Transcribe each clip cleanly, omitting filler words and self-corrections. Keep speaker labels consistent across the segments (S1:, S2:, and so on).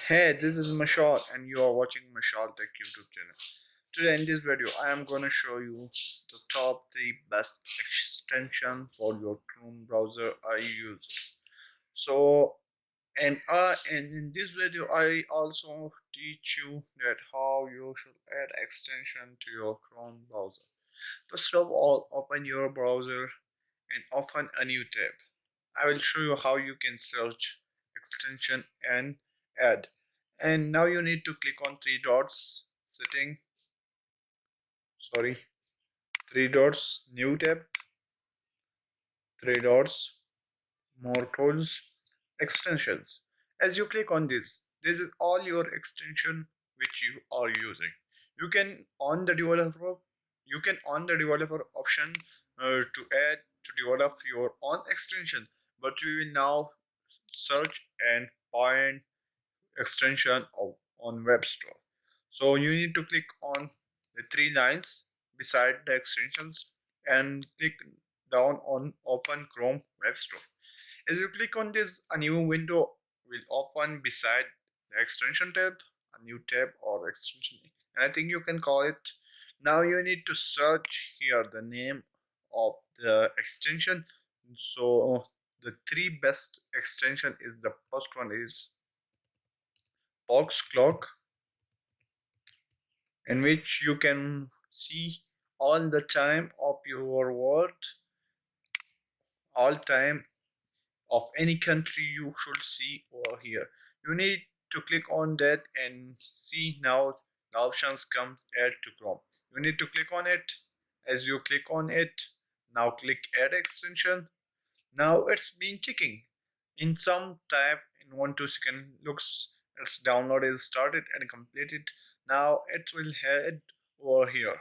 S1: Hey, this is Mashal and you are watching mashaltech YouTube channel. Today in this video, I am gonna show you the top 3 best extension for your Chrome browser I use. So, and in this video, I also teach you that how you should add extension to your Chrome browser. First of all, open your browser and open a new tab. I will show you how you can search extension and add. And now you need to click on three dots, setting, sorry, three dots, new tab, three dots, more tools, extensions. As you click on this is all your extension which you are using. You can on the developer, you can on the developer option to add to develop your own extension, but we will now search and find extension on web store. So you need to click on the three lines beside the extensions and click down on open Chrome web store. As you click on this, a new window will open beside the extension tab, a new tab or extension, and I think you can call it. Now you need to search here the name of the extension. So the three best extension is, the first one is box clock, in which you can see all the time of your world, all time of any country you should see over here. You need to click on that and see now the options comes add to Chrome. You need to click on it. As you click on it, now click add extension. Now it's been ticking. In some time, in 1 2 second, looks its download is started and completed. Now it will head over here.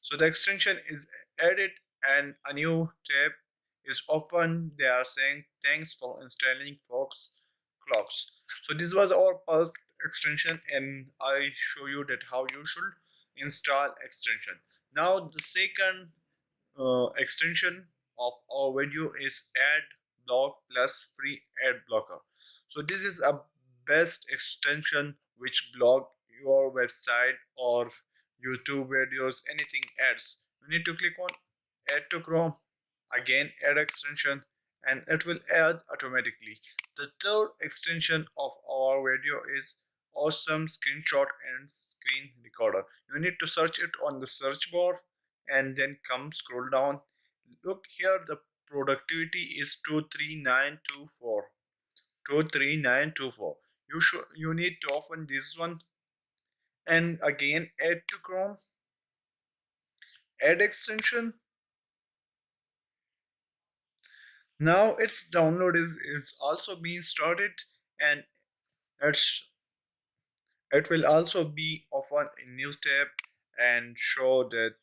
S1: So the extension is added and a new tab is open. They are saying thanks for installing Fox clocks. So this was our first extension and I show you that how you should install extension. Now the second extension of our video is ad block plus free ad blocker. So this is a best extension which block your website or YouTube videos, anything ads. You need to click on add to Chrome, again add extension, and it will add automatically. The third extension of our video is awesome screenshot and screen recorder. You need to search it on the search bar and then come scroll down. Look here, the productivity is 23924. 23924. You need to open this one and again add to Chrome, add extension. Now its download is also being started, and it's it will also be open in new tab and show that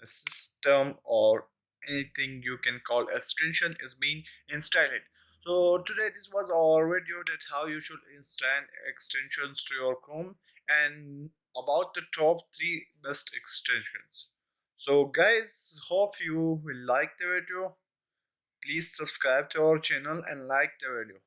S1: the system or anything you can call extension is being installed. So today this was our video that how you should install extensions to your Chrome and about the top 3 best extensions. So guys, hope you will like the video. Please subscribe to our channel and like the video.